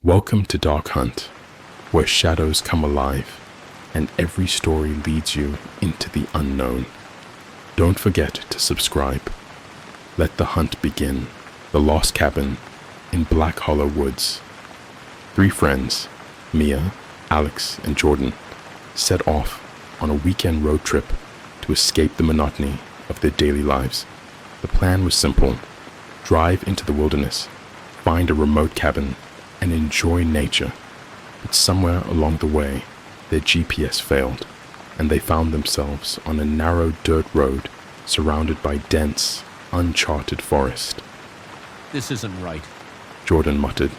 Welcome to Dark Hunt, where shadows come alive and every story leads you into the unknown. Don't forget to subscribe. Let the hunt begin. The Lost Cabin in Black Hollow Woods. Three friends, Mia, Alex, and Jordan, set off on a weekend road trip to escape the monotony of their daily lives. The plan was simple: drive into the wilderness, find a remote cabin, and enjoy nature. But somewhere along the way, their GPS failed, and they found themselves on a narrow dirt road surrounded by dense, uncharted forest. This isn't right, Jordan muttered,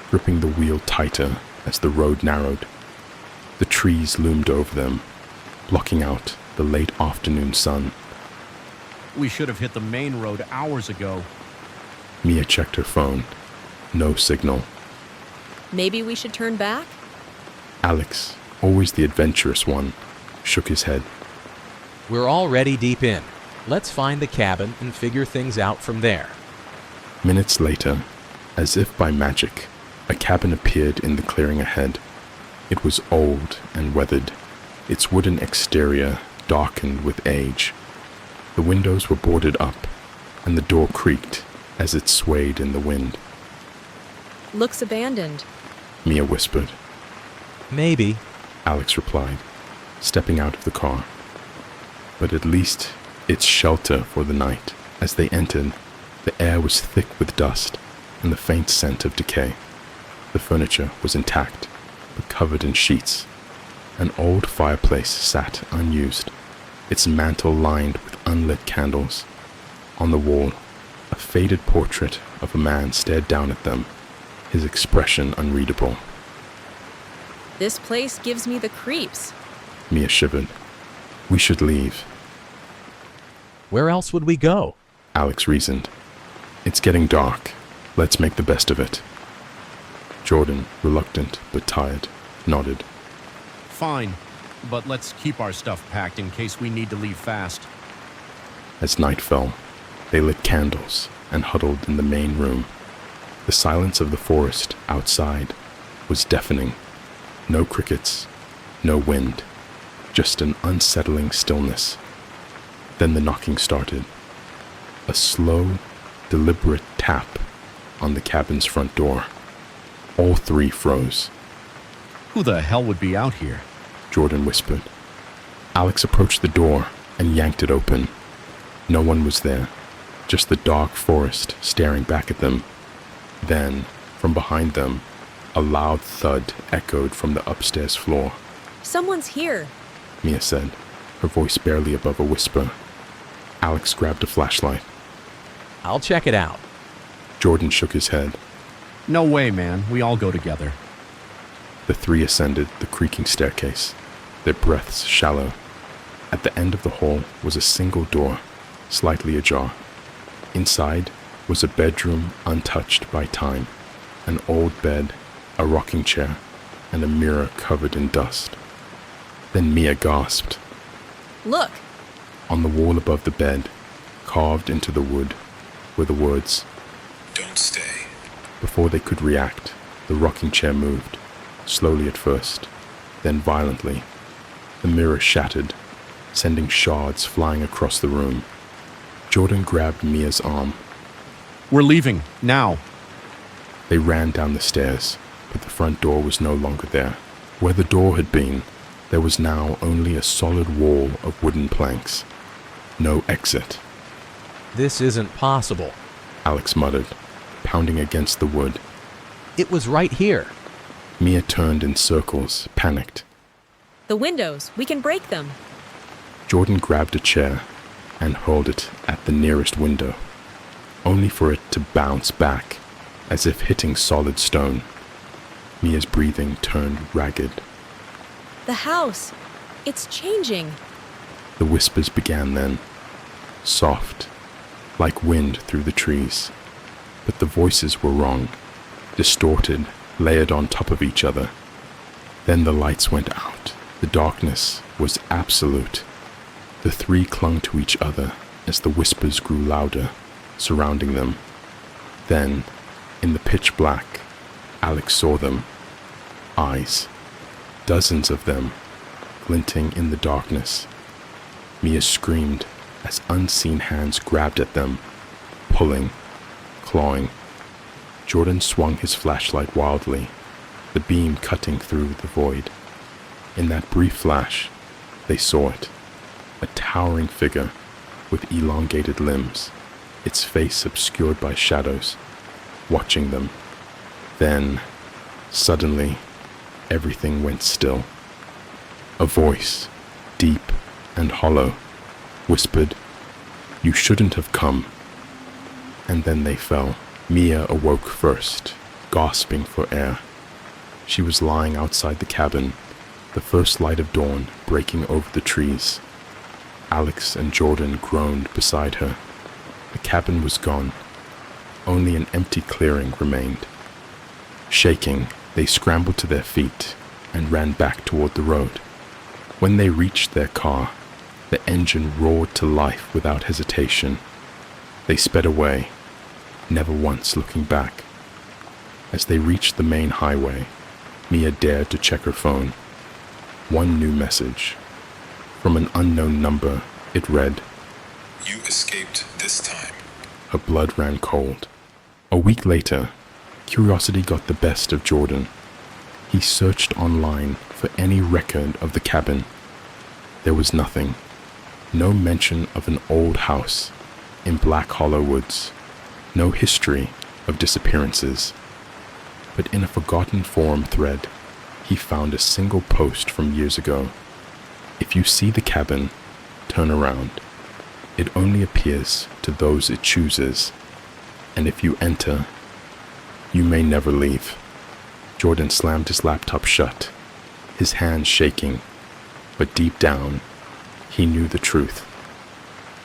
gripping the wheel tighter as the road narrowed. The trees loomed over them, blocking out the late afternoon sun. We should have hit the main road hours ago. Mia checked her phone. No signal. Maybe we should turn back? Alex, always the adventurous one, shook his head. We're already deep in. Let's find the cabin and figure things out from there. Minutes later, as if by magic, a cabin appeared in the clearing ahead. It was old and weathered, its wooden exterior darkened with age. The windows were boarded up, and the door creaked as it swayed in the wind. Looks abandoned. Mia whispered. Maybe. Alex replied, stepping out of the car. But at least it's shelter for the night. As they entered, the air was thick with dust and the faint scent of decay. The furniture was intact, but covered in sheets. An old fireplace sat unused, its mantel lined with unlit candles. On the wall, a faded portrait of a man stared down at them, his expression unreadable. This place gives me the creeps. Mia shivered. We should leave, Where else would we go? Alex reasoned. It's getting dark. Let's make the best of it. Jordan, reluctant but tired, nodded. Fine, but let's keep our stuff packed in case we need to leave fast. As night fell, they lit candles and huddled in the main room. The silence of the forest outside was deafening. No crickets, no wind, just an unsettling stillness. Then the knocking started. A slow, deliberate tap on the cabin's front door. All three froze. Who the hell would be out here? Jordan whispered. Alex approached the door and yanked it open. No one was there, just the dark forest staring back at them. Then, from behind them, a loud thud echoed from the upstairs floor. Someone's here. Mia said, her voice barely above a whisper. Alex grabbed a flashlight. I'll check it out. Jordan shook his head. No way, man. We all go together. The three ascended the creaking staircase, their breaths shallow. At the end of the hall was a single door, slightly ajar. Inside was a bedroom untouched by time, an old bed, a rocking chair, and a mirror covered in dust. Then Mia gasped. Look! On the wall above the bed, carved into the wood, were the words, "Don't stay." Before they could react, the rocking chair moved, slowly at first, then violently. The mirror shattered, sending shards flying across the room. Jordan grabbed Mia's arm. We're leaving, now. They ran down the stairs, but the front door was no longer there. Where the door had been, there was now only a solid wall of wooden planks. No exit. This isn't possible. Alex muttered, pounding against the wood. It was right here. Mia turned in circles, panicked. The windows. We can break them. Jordan grabbed a chair and hurled it at the nearest window, only for it to bounce back, as if hitting solid stone. Mia's breathing turned ragged. The house. It's changing. The whispers began then, soft, like wind through the trees. But the voices were wrong, distorted, layered on top of each other. Then the lights went out. The darkness was absolute. The three clung to each other as the whispers grew louder, surrounding them. Then, in the pitch black, Alex saw them. Eyes. Dozens of them, glinting in the darkness. Mia screamed as unseen hands grabbed at them, pulling, clawing. Jordan swung his flashlight wildly, the beam cutting through the void. In that brief flash, they saw it. A towering figure with elongated limbs, its face obscured by shadows, watching them. Then, suddenly, everything went still. A voice, deep and hollow, whispered, "You shouldn't have come." And then they fell. Mia awoke first, gasping for air. She was lying outside the cabin, the first light of dawn breaking over the trees. Alex and Jordan groaned beside her. The cabin was gone. Only an empty clearing remained. Shaking, they scrambled to their feet and ran back toward the road. When they reached their car, the engine roared to life without hesitation. They sped away, never once looking back. As they reached the main highway, Mia dared to check her phone. One new message. From an unknown number, it read, "You escaped this time." Her blood ran cold. A week later, curiosity got the best of Jordan. He searched online for any record of the cabin. There was nothing. No mention of an old house in Black Hollow Woods. No history of disappearances. But in a forgotten forum thread, he found a single post from years ago. If you see the cabin, turn around. It only appears to those it chooses. And if you enter, you may never leave. Jordan slammed his laptop shut, his hands shaking, but deep down, he knew the truth.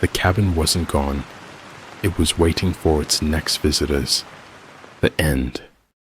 The cabin wasn't gone. It was waiting for its next visitors. The end.